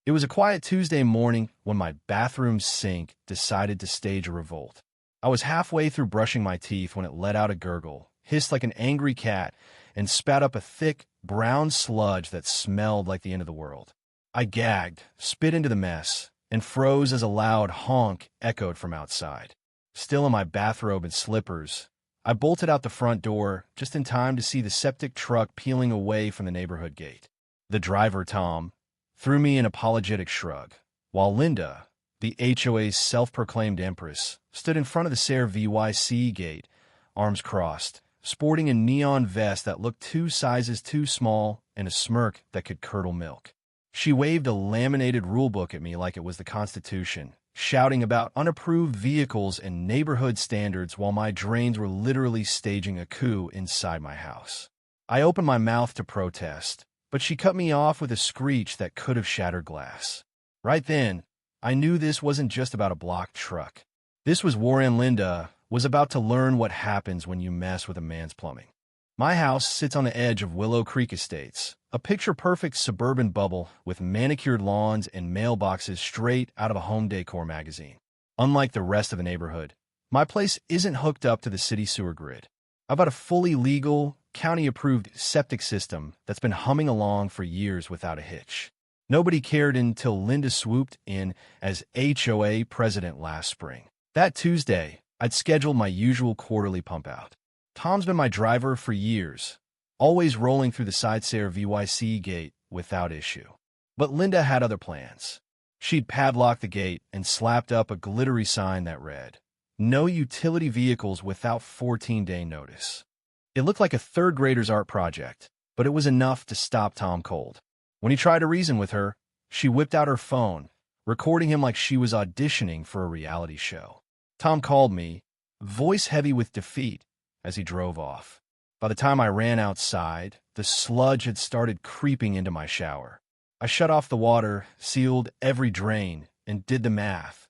It was a quiet Tuesday morning when my bathroom sink decided to stage a revolt. I was halfway through brushing my teeth when it let out a gurgle, hissed like an angry cat, and spat up a thick, brown sludge that smelled like the end of the world. I gagged, spit into the mess, and froze as a loud honk echoed from outside. Still in my bathrobe and slippers, I bolted out the front door just in time to see the septic truck peeling away from the neighborhood gate. The driver, Tom, threw me an apologetic shrug, while Linda, the HOA's self-proclaimed empress, stood in front of the Sarah VYC gate, arms crossed, sporting a neon vest that looked 2 sizes too small and a smirk that could curdle milk. She waved a laminated rulebook at me like it was the Constitution, shouting about unapproved vehicles and neighborhood standards while my drains were literally staging a coup inside my house. I opened my mouth to protest, but she cut me off with a screech that could have shattered glass. Right then, I knew this wasn't just about a blocked truck. This was war, and Linda was about to learn what happens when you mess with a man's plumbing. My house sits on the edge of Willow Creek Estates, a picture-perfect suburban bubble with manicured lawns and mailboxes straight out of a home decor magazine. Unlike the rest of the neighborhood, my place isn't hooked up to the city sewer grid. I've got a fully legal, county-approved septic system that's been humming along for years without a hitch. Nobody cared until Linda swooped in as HOA president last spring. That Tuesday, I'd scheduled my usual quarterly pump-out. Tom's been my driver for years, always rolling through the side Sarah VYC gate without issue. But Linda had other plans. She'd padlocked the gate and slapped up a glittery sign that read, "No utility vehicles without 14-day notice." It looked like a third grader's art project, but it was enough to stop Tom cold. When he tried to reason with her, she whipped out her phone, recording him like she was auditioning for a reality show. Tom called me, voice heavy with defeat, as he drove off. By the time I ran outside, the sludge had started creeping into my shower. I shut off the water, sealed every drain, and did the math.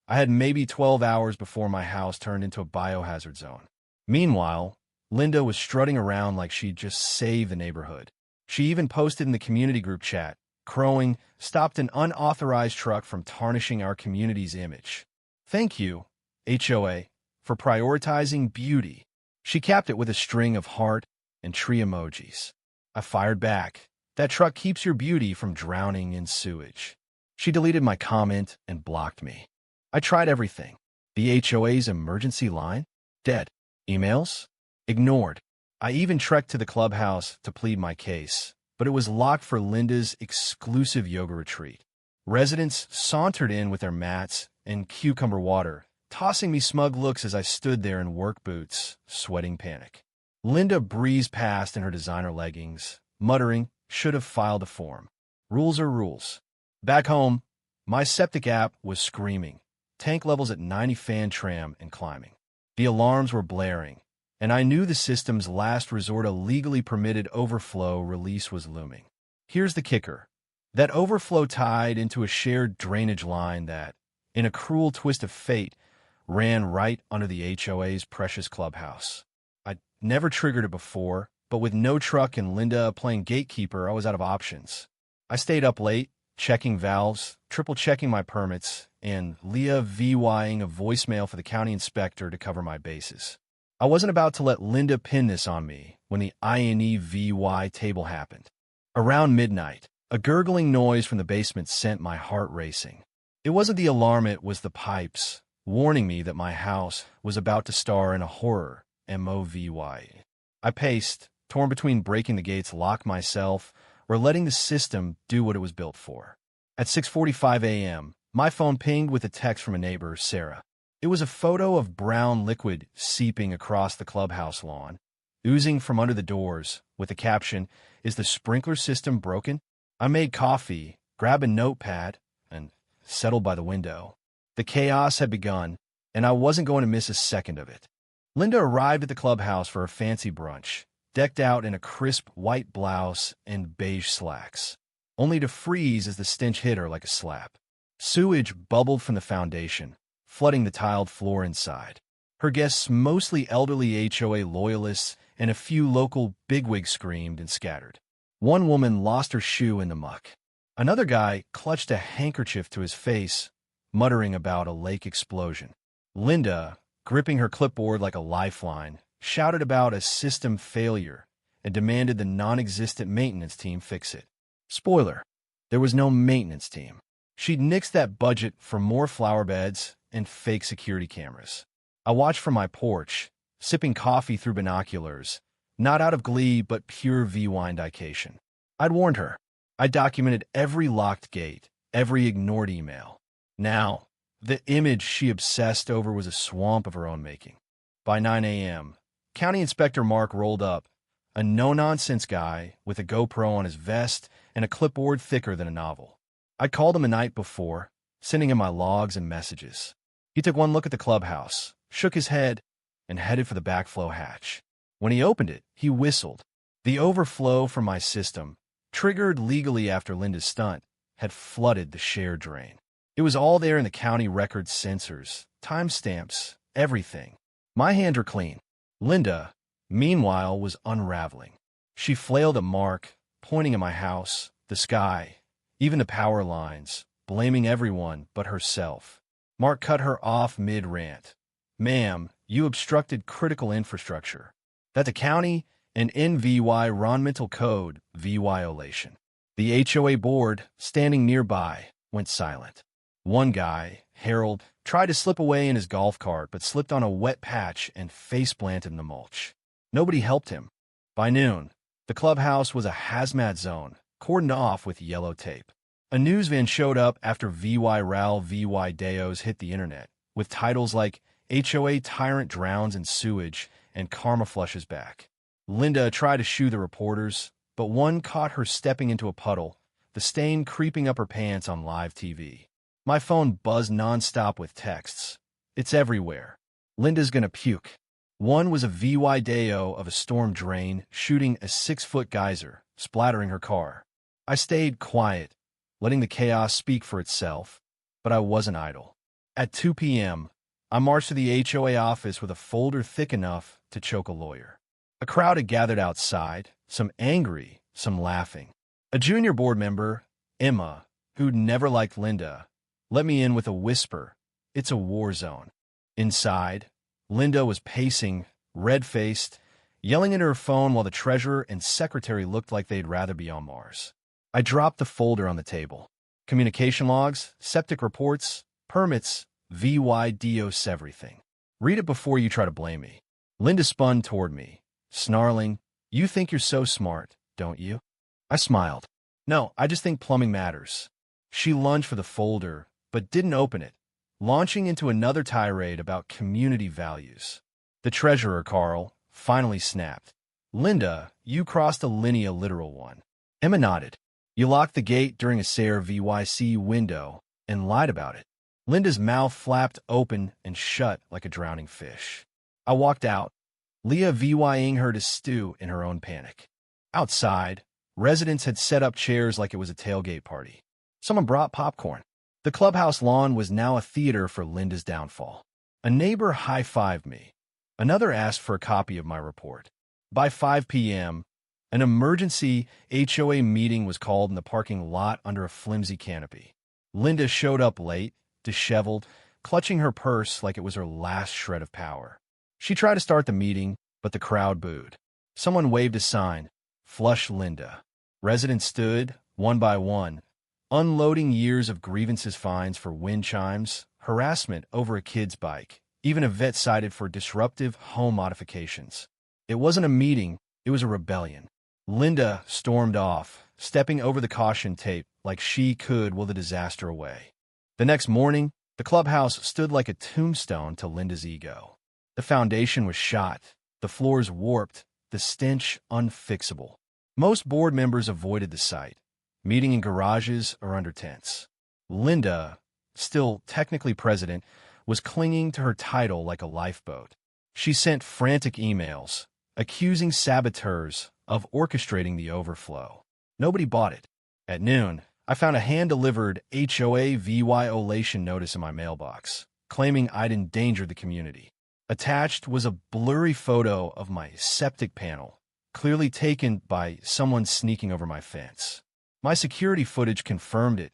I had maybe 12 hours before my house turned into a biohazard zone. Meanwhile, Linda was strutting around like she'd just saved the neighborhood. She even posted in the community group chat, crowing, "Stopped an unauthorized truck from tarnishing our community's image. Thank you, HOA, for prioritizing beauty." She capped it with a string of heart and tree emojis. I fired back, "That truck keeps your beauty from drowning in sewage." She deleted my comment and blocked me. I tried everything. The HOA's emergency line? Dead. Emails? Ignored. I even trekked to the clubhouse to plead my case, but it was locked for Linda's exclusive yoga retreat. Residents sauntered in with their mats and cucumber water, tossing me smug looks as I stood there in work boots, sweating panic. Linda breezed past in her designer leggings, muttering, "Should have filed a form. Rules are rules." Back home, my septic app was screaming, tank levels at 90 fan tram and climbing. The alarms were blaring, and I knew the system's last resort, a legally permitted overflow release, was looming. Here's the kicker. That overflow tied into a shared drainage line that, in a cruel twist of fate, ran right under the HOA's precious clubhouse. I'd never triggered it before, but with no truck and Linda playing gatekeeper, I was out of options. I stayed up late, checking valves, triple-checking my permits, and Leah VYing a voicemail for the county inspector to cover my bases. I wasn't about to let Linda pin this on me when the INEVY table happened. Around midnight, a gurgling noise from the basement sent my heart racing. It wasn't the alarm, it was the pipes, warning me that my house was about to star in a horror movie. I paced, torn between breaking the gate's lock myself or letting the system do what it was built for. At 6:45 a.m., my phone pinged with a text from a neighbor, Sarah. It was a photo of brown liquid seeping across the clubhouse lawn, oozing from under the doors, with the caption, "Is the sprinkler system broken?" I made coffee, grabbed a notepad, and settled by the window. The chaos had begun, and I wasn't going to miss a second of it. Linda arrived at the clubhouse for a fancy brunch, decked out in a crisp white blouse and beige slacks, only to freeze as the stench hit her like a slap. Sewage bubbled from the foundation, flooding the tiled floor inside. Her guests, mostly elderly HOA loyalists, and a few local bigwigs, screamed and scattered. One woman lost her shoe in the muck. Another guy clutched a handkerchief to his face, muttering about a lake explosion. Linda, gripping her clipboard like a lifeline, shouted about a system failure and demanded the non-existent maintenance team fix it. Spoiler, there was no maintenance team. She'd nixed that budget for more flower beds and fake security cameras. I watched from my porch, sipping coffee through binoculars, not out of glee but pure V-windication. I'd warned her. I documented every locked gate, every ignored email. Now, the image she obsessed over was a swamp of her own making. By 9 a.m., County Inspector Mark rolled up, a no-nonsense guy with a GoPro on his vest and a clipboard thicker than a novel. I called him the night before, sending him my logs and messages. He took one look at the clubhouse, shook his head, and headed for the backflow hatch. When he opened it, he whistled. The overflow from my system, triggered legally after Linda's stunt, had flooded the shared drain. It was all there in the county record sensors, timestamps, everything. My hands were clean. Linda, meanwhile, was unraveling. She flailed at Mark, pointing at my house, the sky, even the power lines, blaming everyone but herself. Mark cut her off mid-rant. "Ma'am, you obstructed critical infrastructure. That's a county and environmental code violation." The HOA board, standing nearby, went silent. One guy, Harold, tried to slip away in his golf cart but slipped on a wet patch and face-planted in the mulch. Nobody helped him. By noon, the clubhouse was a hazmat zone, cordoned off with yellow tape. A news van showed up after VY Ral VY Deos hit the internet, with titles like HOA Tyrant Drowns in Sewage and Karma Flushes Back. Linda tried to shoo the reporters, but one caught her stepping into a puddle, the stain creeping up her pants on live TV. My phone buzzed nonstop with texts. It's everywhere. Linda's gonna puke. One was a VY Deo of a storm drain shooting a 6-foot geyser, splattering her car. I stayed quiet, letting the chaos speak for itself, but I wasn't idle. At 2 p.m., I marched to the HOA office with a folder thick enough to choke a lawyer. A crowd had gathered outside, some angry, some laughing. A junior board member, Emma, who'd never liked Linda, let me in with a whisper. It's a war zone. Inside, Linda was pacing, red-faced, yelling into her phone while the treasurer and secretary looked like they'd rather be on Mars. I dropped the folder on the table. Communication logs, septic reports, permits, VYDOS everything. Read it before you try to blame me. Linda spun toward me, snarling, "You think you're so smart, don't you?" I smiled. "No, I just think plumbing matters." She lunged for the folder, but didn't open it, launching into another tirade about community values. The treasurer, Carl, finally snapped. "Linda, you crossed a linea literal one." Emma nodded. "You locked the gate during a SARE VYC window and lied about it." Linda's mouth flapped open and shut like a drowning fish. I walked out, Leah VYing her to stew in her own panic. Outside, residents had set up chairs like it was a tailgate party. Someone brought popcorn. The clubhouse lawn was now a theater for Linda's downfall. A neighbor high-fived me. Another asked for a copy of my report. By 5 p.m., an emergency HOA meeting was called in the parking lot under a flimsy canopy. Linda showed up late, disheveled, clutching her purse like it was her last shred of power. She tried to start the meeting, but the crowd booed. Someone waved a sign, "Flush Linda." Residents stood, one by one, unloading years of grievances, fines for wind chimes, harassment over a kid's bike, even a vet cited for disruptive home modifications. It wasn't a meeting, it was a rebellion. Linda stormed off, stepping over the caution tape like she could will the disaster away. The next morning, the clubhouse stood like a tombstone to Linda's ego. The foundation was shot, the floors warped, the stench unfixable. Most board members avoided the site, meeting in garages or under tents. Linda, still technically president, was clinging to her title like a lifeboat. She sent frantic emails, accusing saboteurs of orchestrating the overflow. Nobody bought it. At noon, I found a hand-delivered HOA violation notice in my mailbox, claiming I'd endangered the community. Attached was a blurry photo of my septic panel, clearly taken by someone sneaking over my fence. My security footage confirmed it.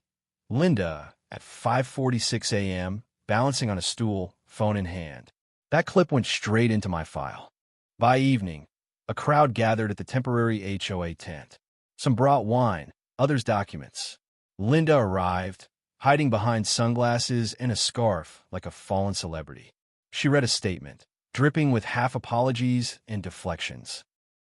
Linda, at 5:46 a.m., balancing on a stool, phone in hand. That clip went straight into my file. By evening, a crowd gathered at the temporary HOA tent. Some brought wine, others documents. Linda arrived, hiding behind sunglasses and a scarf like a fallen celebrity. She read a statement, dripping with half apologies and deflections.